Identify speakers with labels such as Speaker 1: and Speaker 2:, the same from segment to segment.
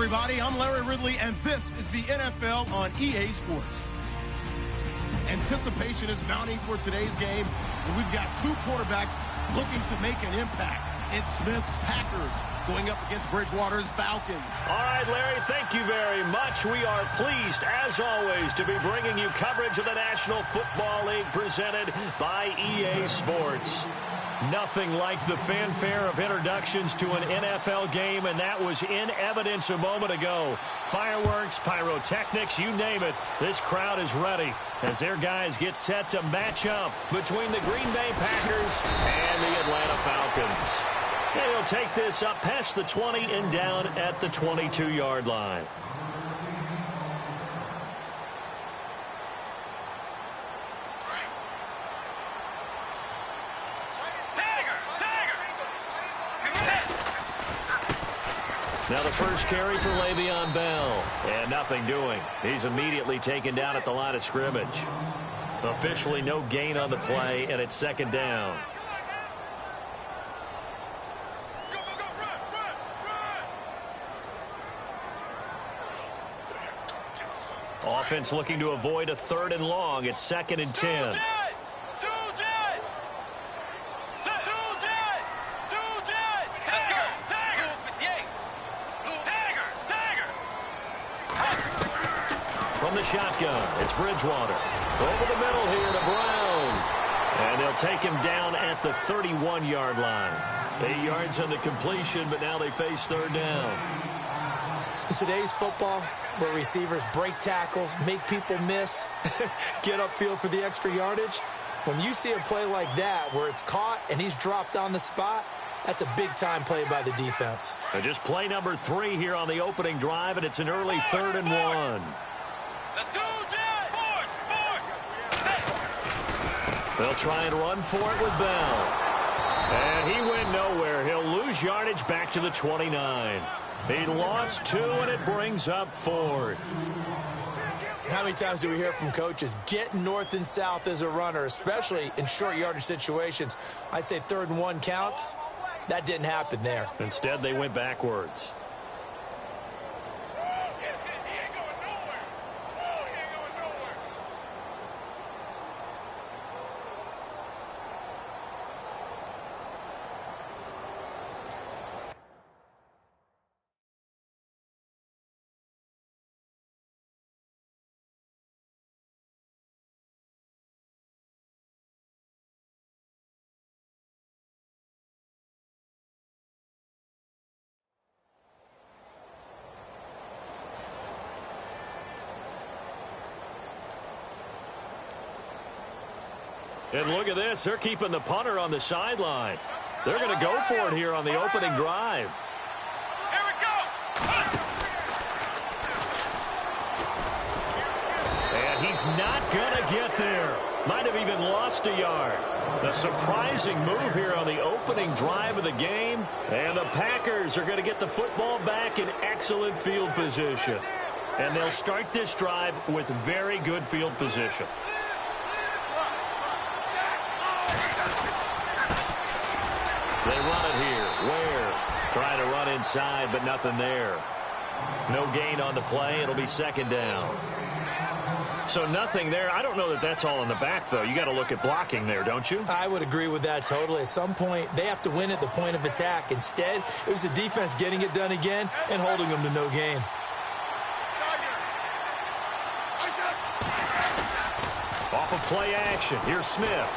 Speaker 1: everybody. I'm Larry Ridley, and this is the NFL on EA Sports. Anticipation is mounting for today's game, and we've got two quarterbacks looking to make an impact. It's Smith's Packers going up against Bridgewater's Falcons.
Speaker 2: All right, Larry, thank you very much. We are pleased, as always, to be bringing you coverage of the National Football League presented by EA Sports. Nothing like the fanfare of introductions to an NFL game, and that was in evidence a moment ago. Fireworks, pyrotechnics, you name it. This crowd is ready as their guys get set to match up between the Green Bay Packers and the Atlanta Falcons. And he'll take this up past the 20 and down at the 22-yard line. Now the first carry for Le'Veon Bell. And nothing doing. He's immediately taken down at the line of scrimmage. Officially no gain on the play, and it's second down. Offense looking to avoid a 3rd and long. It's 2nd and 10. From the shotgun, it's Bridgewater. Over the middle here to Brown. And they'll take him down at the 31-yard line. 8 yards on the completion, but now they face 3rd down.
Speaker 3: In today's football, where receivers break tackles, make people miss, get upfield for the extra yardage, when you see a play like that where it's caught and he's dropped on the spot, that's a big-time play by the defense.
Speaker 2: And just play number 3 here on the opening drive, and it's an early 3rd and 1.
Speaker 4: Let's go, Jay!
Speaker 2: They'll try and run for it with Bell. And he went nowhere. He'll lose yardage back to the 29. He lost 2, and it brings up 4th.
Speaker 3: How many times do we hear from coaches getting north and south as a runner, especially in short yardage situations? I'd say 3rd and 1 counts. That didn't happen there.
Speaker 2: Instead, they went backwards. And look at this. They're keeping the punter on the sideline. They're going to go for it here on the opening drive.
Speaker 4: Here we go!
Speaker 2: And he's not going to get there. Might have even lost a yard. A surprising move here on the opening drive of the game. And the Packers are going to get the football back in excellent field position. And they'll start this drive with very good field position. They run it here. Ware trying to run inside, but nothing there. No gain on the play. It'll be 2nd down. So nothing there. I don't know that that's all in the back, though. You got to look at blocking there, don't you?
Speaker 3: I would agree with that totally. At some point, they have to win at the point of attack. Instead, it was the defense getting it done again and holding them to no gain.
Speaker 2: Off of play action. Here's Smith.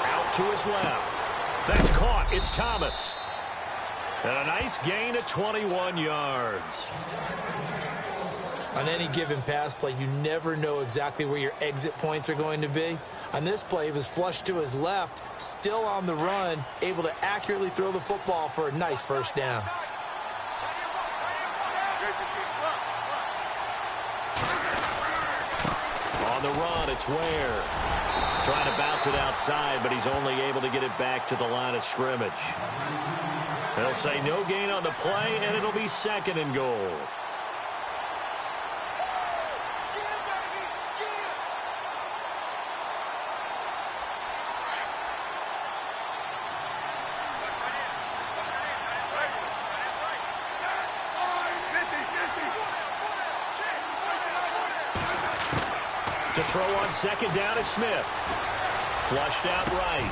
Speaker 2: Out to his left. That's caught. It's Thomas. And a nice gain of 21 yards.
Speaker 3: On any given pass play, you never know exactly where your exit points are going to be. On this play, he was flushed to his left, still on the run, able to accurately throw the football for a nice 1st down.
Speaker 2: On the run, it's Ware. Trying to bounce it outside, but he's only able to get it back to the line of scrimmage. They'll say no gain on the play, and it'll be 2nd and goal. To throw on second down is Smith. Flushed out right.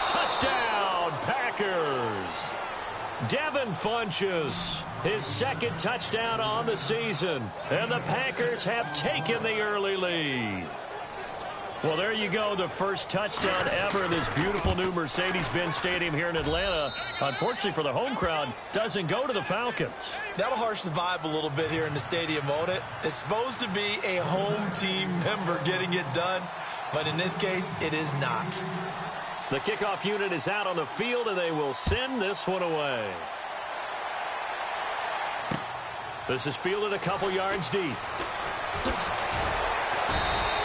Speaker 2: Touchdown, Packers. Devin Funchess, his second touchdown on the season. And the Packers have taken the early lead. Well, there you go, the first touchdown ever in this beautiful new Mercedes-Benz Stadium here in Atlanta. Unfortunately for the home crowd, doesn't go to the Falcons.
Speaker 3: That'll harsh the vibe a little bit here in the stadium, won't it? It's supposed to be a home team member getting it done, but in this case, it is not.
Speaker 2: The kickoff unit is out on the field, and they will send this one away. This is fielded a couple yards deep.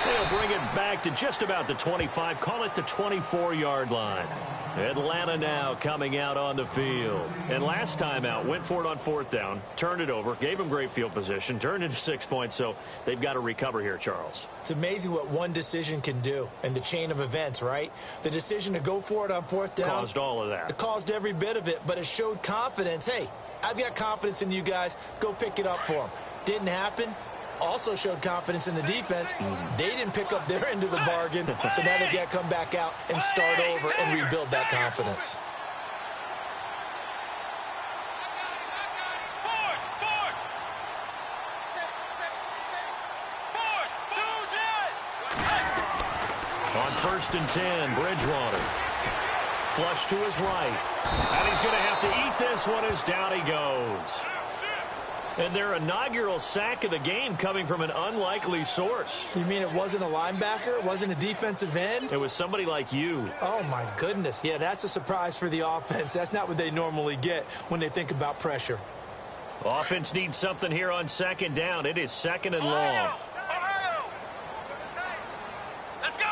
Speaker 2: They'll bring it back to just about the 25, call it the 24-yard line. Atlanta now coming out on the field. And last time out, went for it on fourth down, turned it over, gave them great field position, turned into 6 points, so they've got to recover here, Charles.
Speaker 3: It's amazing what one decision can do in the chain of events, right? The decision to go for it on fourth down
Speaker 2: caused all of that.
Speaker 3: It caused every bit of it, but it showed confidence. Hey, I've got confidence in you guys. Go pick it up for them. Didn't happen. Also showed confidence in the defense. They didn't pick up their end of the bargain, so now they got to come back out and start over and rebuild that confidence.
Speaker 2: On 1st and 10, Bridgewater. Flush to his right. And he's going to have to eat this one as down he goes. And their inaugural sack of the game coming from an unlikely source.
Speaker 3: You mean it wasn't a linebacker? It wasn't a defensive end?
Speaker 2: It was somebody like you.
Speaker 3: Oh, my goodness. Yeah, that's a surprise for the offense. That's not what they normally get when they think about pressure.
Speaker 2: Offense needs something here on second down. It is second and long.
Speaker 4: Let's go.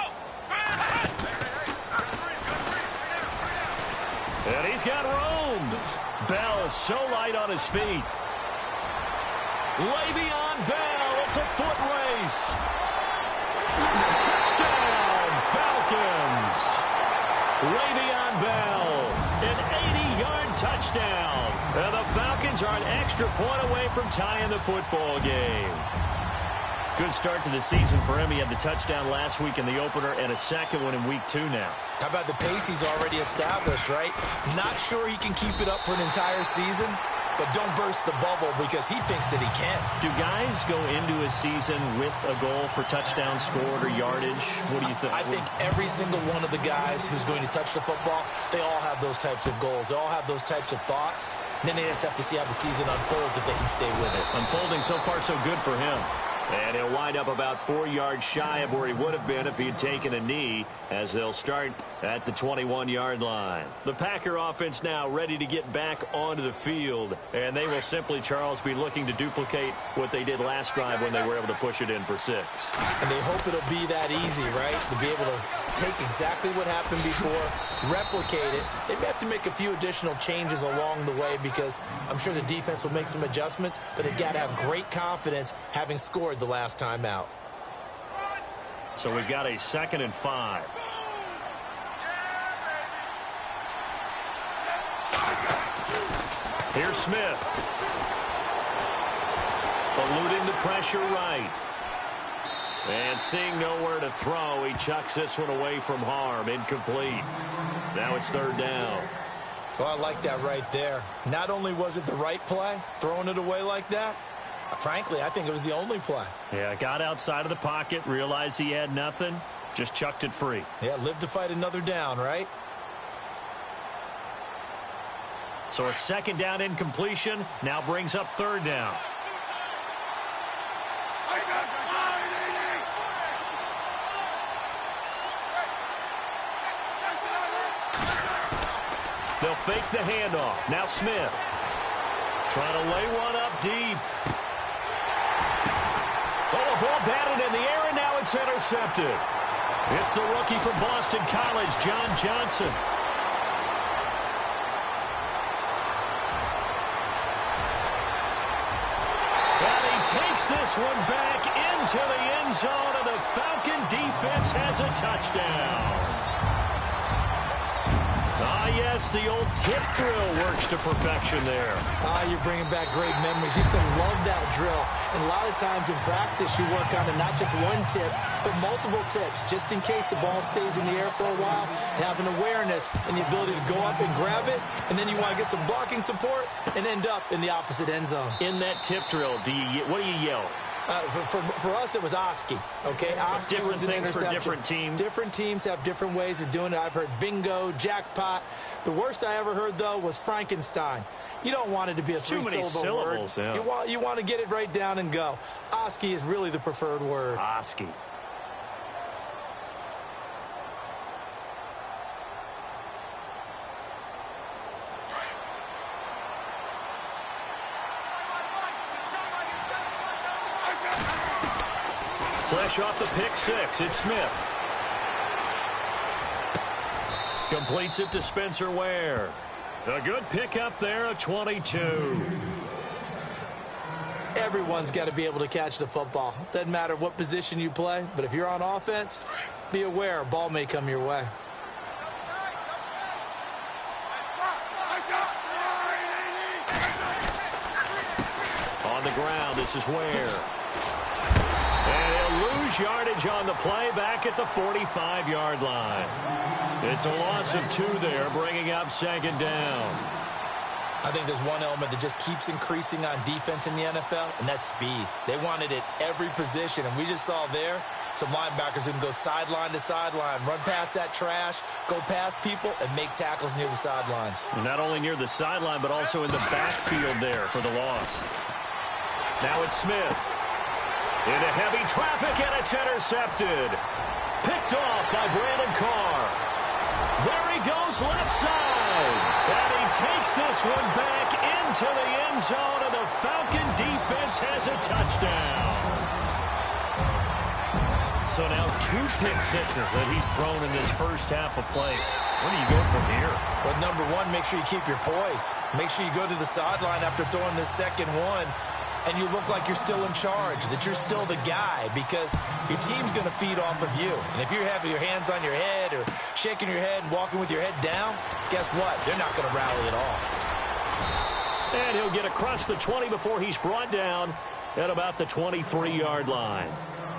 Speaker 2: And he's got room. Bell so light on his feet. Le'Veon Bell, it's a foot race. Touchdown, Falcons. Le'Veon Bell, an 80-yard touchdown. And the Falcons are an extra point away from tying the football game. Good start to the season for him. He had the touchdown last week in the opener and a second one in week 2 now.
Speaker 3: How about the pace he's already established, right? Not sure he can keep it up for an entire season, but don't burst the bubble because he thinks that he can.
Speaker 2: Do guys go into a season with a goal for touchdown scored or yardage? What do you think?
Speaker 3: I think every single one of the guys who's going to touch the football, they all have those types of goals. They all have those types of thoughts. And then they just have to see how the season unfolds if they can stay with it.
Speaker 2: Unfolding so far so good for him. And he'll wind up about 4 yards shy of where he would have been if he had taken a knee, as they'll start at the 21-yard line. The Packer offense now ready to get back onto the field, and they will simply, Charles, be looking to duplicate what they did last drive when they were able to push it in for 6.
Speaker 3: And they hope it'll be that easy, right? To be able to take exactly what happened before, replicate it. They may have to make a few additional changes along the way because I'm sure the defense will make some adjustments, but they've got to have great confidence having scored the last time out.
Speaker 2: So we've got a 2nd and 5. Here's Smith. Eluding the pressure right. And seeing nowhere to throw, he chucks this one away from harm. Incomplete. Now it's 3rd down.
Speaker 3: Well, I like that right there. Not only was it the right play, throwing it away like that, frankly, I think it was the only play.
Speaker 2: Yeah, got outside of the pocket, realized he had nothing, just chucked it free.
Speaker 3: Yeah, live to fight another down, right?
Speaker 2: So a 2nd down incompletion now brings up 3rd down. They'll fake the handoff. Now Smith. Trying to lay one up deep. Oh, a ball batted in the air, and now it's intercepted. It's the rookie from Boston College, John Johnson. And he takes this one back into the end zone, and the Falcon defense has a touchdown. Ah, yes, Yes, the old tip drill works to perfection there.
Speaker 3: You're bringing back great memories. Used to love that drill. And a lot of times in practice, you work on it, not just one tip, but multiple tips, just in case the ball stays in the air for a while. Having awareness and the ability to go up and grab it, and then you want to get some blocking support and end up in the opposite end zone.
Speaker 2: In that tip drill, what do you yell?
Speaker 3: For us, it was Oski. Okay, Oski
Speaker 2: different
Speaker 3: was an
Speaker 2: things
Speaker 3: interception.
Speaker 2: for different teams.
Speaker 3: Different teams have different ways of doing it. I've heard bingo, jackpot. The worst I ever heard, though, was Frankenstein. You don't want it to be a three-syllable word.
Speaker 2: Yeah.
Speaker 3: You want to get it right down and go. Oski is really the preferred word.
Speaker 2: Oski. Fresh off the pick six, it's Smith. Completes it to Spencer Ware. A good pickup there, a 22.
Speaker 3: Everyone's got to be able to catch the football. Doesn't matter what position you play, but if you're on offense, be aware a ball may come your way.
Speaker 2: On the ground, this is Ware. And he'll lose yardage on the play back at the 45-yard line. It's a loss of 2 there, bringing up second down.
Speaker 3: I think there's one element that just keeps increasing on defense in the NFL, and that's speed. They want it at every position, and we just saw there some linebackers who can go sideline to sideline, run past that trash, go past people, and make tackles near the sidelines.
Speaker 2: Not only near the sideline, but also in the backfield there for the loss. Now it's Smith. Into heavy traffic, and it's intercepted. Picked off by Brandon Carr. There he goes left side. And he takes this one back into the end zone, and the Falcon defense has a touchdown. So now 2 pick sixes that he's thrown in this first half of play. Where do you go from here?
Speaker 3: Well, number one, make sure you keep your poise. Make sure you go to the sideline after throwing this second one, and you look like you're still in charge, that you're still the guy, because your team's going to feed off of you. And if you're having your hands on your head or shaking your head and walking with your head down, guess what? They're not going to rally at all.
Speaker 2: And he'll get across the 20 before he's brought down at about the 23-yard line.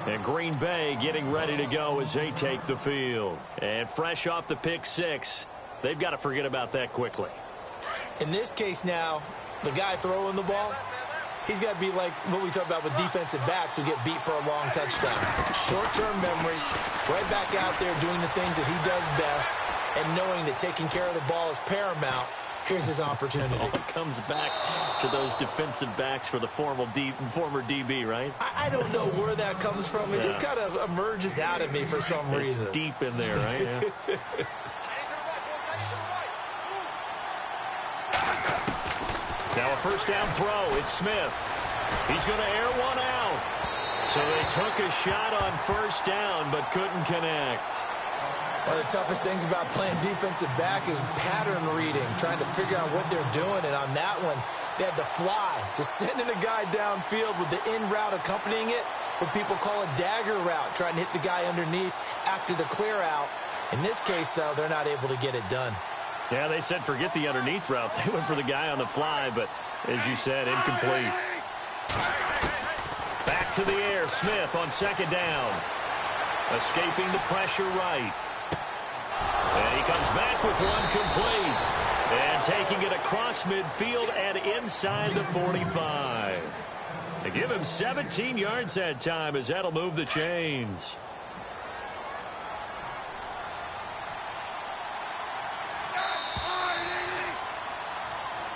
Speaker 2: And Green Bay getting ready to go as they take the field. And fresh off the pick six, they've got to forget about that quickly.
Speaker 3: In this case now, the guy throwing the ball, he's got to be like what we talk about with defensive backs who get beat for a long touchdown. Short-term memory, right back out there doing the things that he does best, and knowing that taking care of the ball is paramount. Here's his opportunity.
Speaker 2: It comes back to those defensive backs for the former DB, right?
Speaker 3: I don't know where that comes from. It just kind of emerges out of me for some reason.
Speaker 2: It's deep in there, right? Yeah. Now a first down throw. It's Smith. He's going to air one out. So they took a shot on first down but couldn't connect.
Speaker 3: One of the toughest things about playing defensive back is pattern reading, trying to figure out what they're doing. And on that one, they had to fly, just sending a guy downfield with the in route accompanying it, what people call a dagger route, trying to hit the guy underneath after the clear out. In this case, though, they're not able to get it done.
Speaker 2: Yeah, they said forget the underneath route. They went for the guy on the fly, but as you said, incomplete. Back to the air, Smith on second down. Escaping the pressure right. And he comes back with one complete. And taking it across midfield and inside the 45. They give him 17 yards that time as that'll move the chains.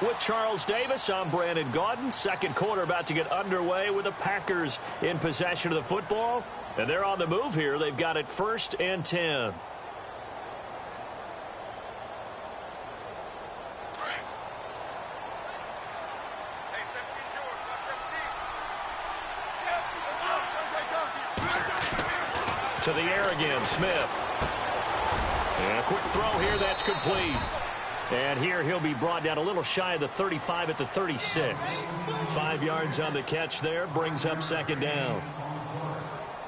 Speaker 2: With Charles Davis, I'm Brandon Gaudin. Second quarter about to get underway with the Packers in possession of the football. And they're on the move here. They've got it 1st and 10. To the air again, Smith. And a quick throw here, that's complete. And here he'll be brought down a little shy of the 35 at the 36. 5 yards on the catch there, brings up second down.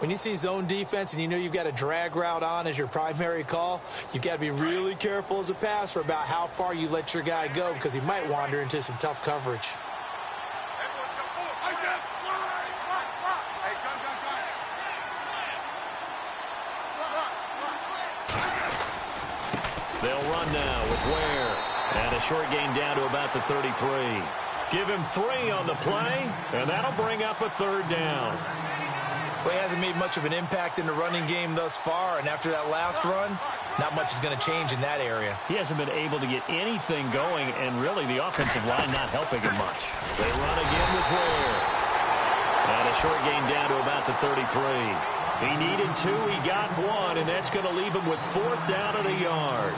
Speaker 3: When you see zone defense and you know you've got a drag route on as your primary call, you've got to be really careful as a passer about how far you let your guy go because he might wander into some tough coverage.
Speaker 2: They'll run now with Ware. And a short gain down to about the 33. Give him 3 on the play, and that'll bring up a 3rd down.
Speaker 3: Well, he hasn't made much of an impact in the running game thus far, and after that last run, not much is going to change in that area.
Speaker 2: He hasn't been able to get anything going, and really the offensive line not helping him much. They run again with Ware. And a short gain down to about the 33. He needed 2, he got 1, and that's going to leave him with 4th down at a yard.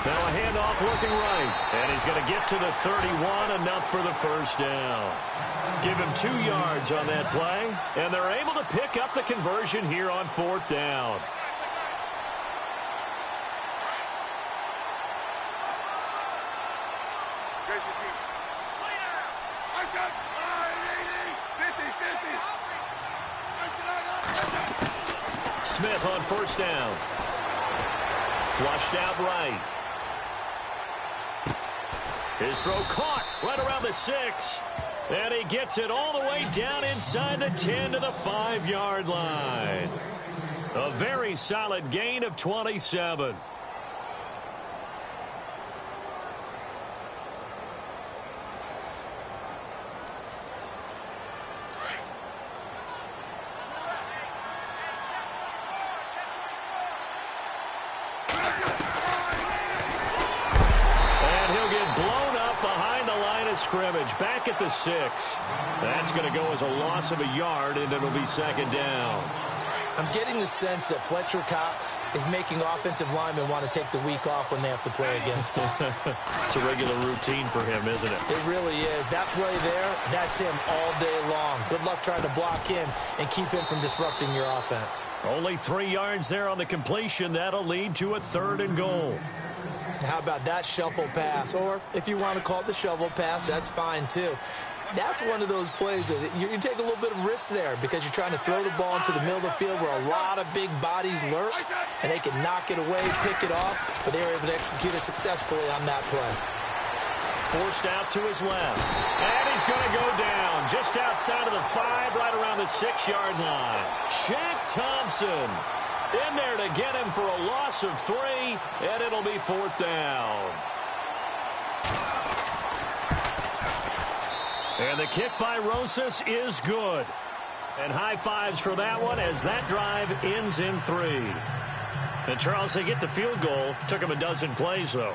Speaker 2: Now a handoff looking right, and he's going to get to the 31, enough for the 1st down. Give him 2 yards on that play, and they're able to pick up the conversion here on 4th down. Smith on 1st down. Flushed out right. His throw caught right around the 6. And he gets it all the way down inside the 10 to the 5-yard line. A very solid gain of 27. Scrimmage back at the 6. That's going to go as a loss of a yard, and it'll be 2nd down.
Speaker 3: I'm getting the sense that Fletcher Cox is making offensive linemen want to take the week off when they have to play against him.
Speaker 2: It's a regular routine for him, isn't it?
Speaker 3: It really is. That play there, that's him all day long. Good luck trying to block him and keep him from disrupting your offense.
Speaker 2: Only 3 yards there on the completion. That'll lead to a 3rd and goal.
Speaker 3: How about that shuffle pass? Or if you want to call it the shovel pass, that's fine too. That's one of those plays that you take a little bit of risk there because you're trying to throw the ball into the middle of the field where a lot of big bodies lurk, and they can knock it away, pick it off, but they were able to execute it successfully on that play.
Speaker 2: Forced out to his left, and he's going to go down just outside of the 5, right around the 6-yard line. Shaq Thompson in there to get him for a loss of 3, and it'll be 4th down. And the kick by Rosas is good. And high fives for that one as that drive ends in 3. And Charles, they get the field goal. Took him a dozen plays, though.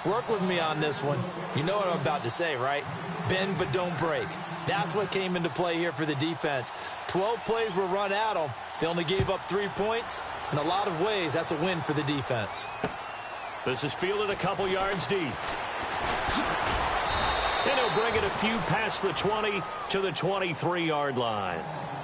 Speaker 3: Work with me on this one. You know what I'm about to say, right? Bend but don't break. That's what came into play here for the defense. 12 plays were run at them. They only gave up 3 points. In a lot of ways, that's a win for the defense.
Speaker 2: This is fielded a couple yards deep. And he'll bring it a few past the 20 to the 23-yard line.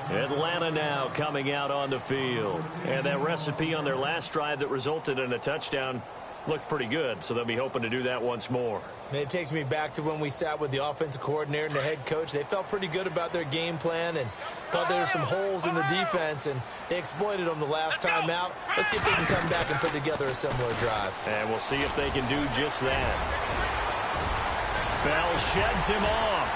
Speaker 2: Atlanta now coming out on the field. And that recipe on their last drive that resulted in a touchdown looked pretty good, so they'll be hoping to do that once more.
Speaker 3: It takes me back to when we sat with the offensive coordinator and the head coach. They felt pretty good about their game plan and thought there were some holes in the defense, and they exploited them the last time out. Let's see if they can come back and put together a similar drive.
Speaker 2: And we'll see if they can do just that. Bell sheds him off.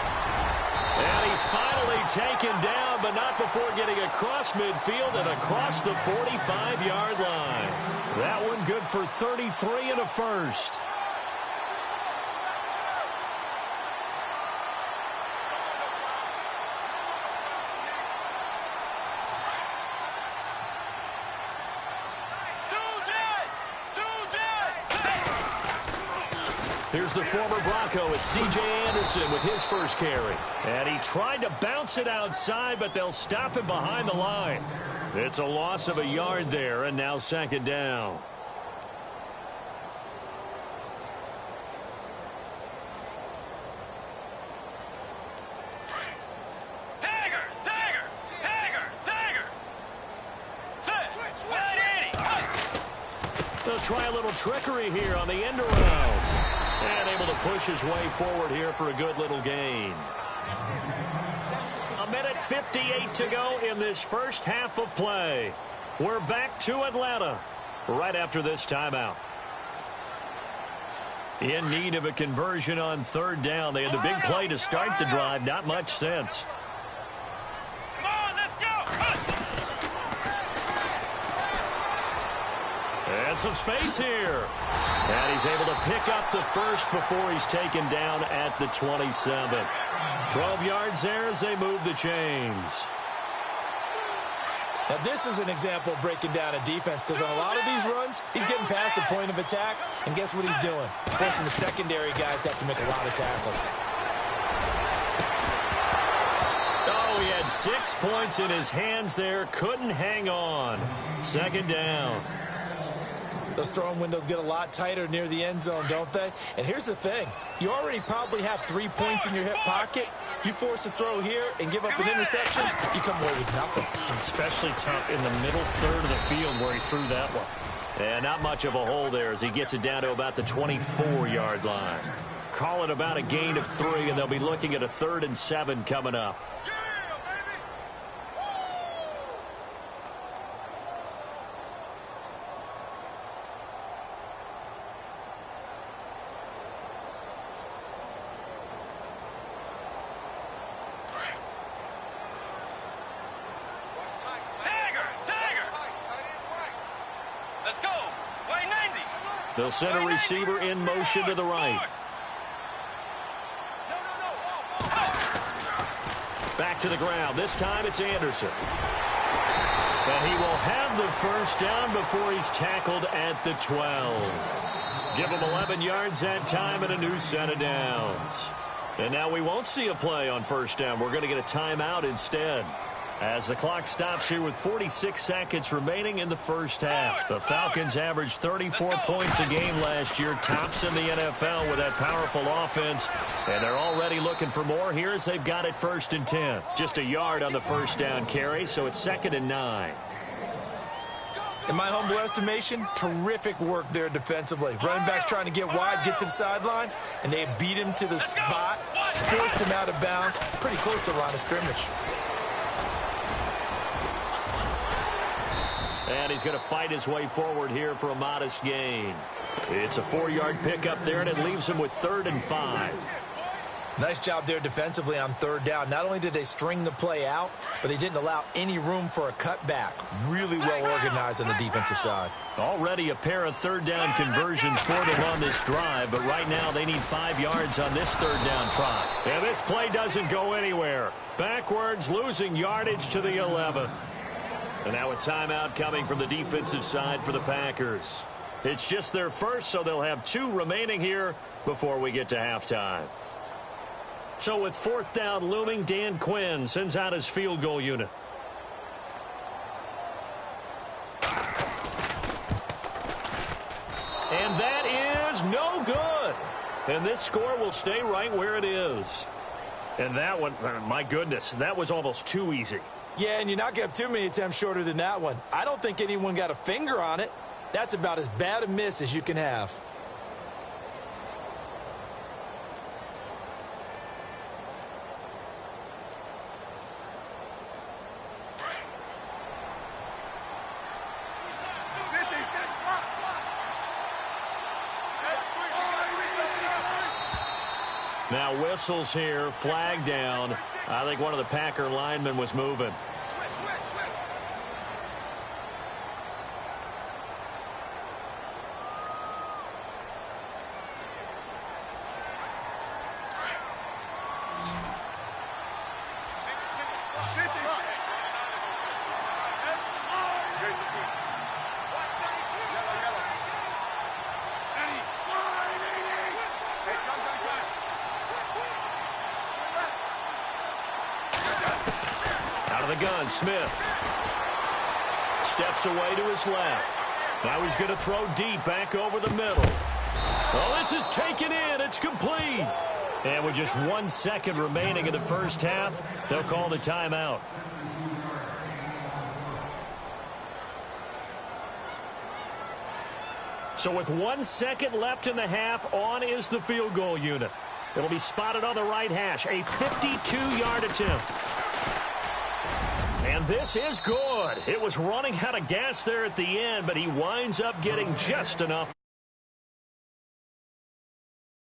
Speaker 2: And he's finally taken down, but not before getting across midfield and across the 45-yard line. That one good for 33 and a first. Here's the former Bronco. It's C.J. Anderson with his first carry. And he tried to bounce it outside, but they'll stop him behind the line. It's a loss of a yard there, and now 2nd down. try a little trickery here on the end around. And able to push his way forward here for a good little gain. 1:58 to go in this first half of play. We're back to Atlanta right after this timeout. In need of a conversion on third down. They had the big play to start the drive. Not much sense.
Speaker 4: Come on, let's go.
Speaker 2: And some space here. And he's able to pick up the first before he's taken down at the 27. 12 yards there as they move the chains.
Speaker 3: Now, this is an example of breaking down a defense, because on a lot of these runs, he's getting past the point of attack, and guess what he's doing? Forcing the secondary guys to have to make a lot of tackles.
Speaker 2: Oh, he had 6 points in his hands there. Couldn't hang on. Second down.
Speaker 3: Those throwing windows get a lot tighter near the end zone, don't they? And here's the thing. You already probably have 3 points in your hip pocket. You force a throw here and give up an interception, you come away with nothing.
Speaker 2: Especially tough in the middle third of the field where he threw that one. And not much of a hole there as he gets it down to about the 24-yard line. Call it about a gain of 3, and they'll be looking at a 3rd and 7 coming up. They'll send a receiver in motion to the right. Back to the ground. This time it's Anderson. And he will have the first down before he's tackled at the 12. Give him 11 yards that time and a new set of downs. And now we won't see a play on first down. We're going to get a timeout instead, as the clock stops here with 46 seconds remaining in the first half. The Falcons averaged 34 points a game last year, tops in the NFL with that powerful offense. And they're already looking for more here as they've got it 1st and 10. Just a yard on the first down carry, so it's 2nd and 9.
Speaker 3: In my humble estimation, terrific work there defensively. Running back's trying to get wide, get to the sideline, and they beat him to the spot, forced him out of bounds, pretty close to the line of scrimmage.
Speaker 2: And he's going to fight his way forward here for a modest gain. It's a 4-yard pickup there, and it leaves him with 3rd and 5.
Speaker 3: Nice job there defensively on third down. Not only did they string the play out, but they didn't allow any room for a cutback. Really well organized on the defensive side.
Speaker 2: Already a pair of third down conversions for them on this drive, but right now they need 5 yards on this third down try. And this play doesn't go anywhere. Backwards, losing yardage to the 11. And now a timeout coming from the defensive side for the Packers. It's just their first, so they'll have 2 remaining here before we get to halftime. So with 4th down looming, Dan Quinn sends out his field goal unit. And that is no good. And this score will stay right where it is. And that one, my goodness, that was almost too easy.
Speaker 3: Yeah, and you're not going to have too many attempts shorter than that one. I don't think anyone got a finger on it. That's about as bad a miss as you can have.
Speaker 2: Now whistles here, flag down. I think one of the Packer linemen was moving. The gun, Smith steps away to his left. Now he's going to throw deep back over the middle. Well, this is taken in. It's complete. And with just 1 second remaining in the first half, they'll call the timeout. So with 1 second left in the half, on is the field goal unit. It'll be spotted on the right hash, a 52-yard attempt. And this is good. It was running out of gas there at the end, but he winds up getting just enough.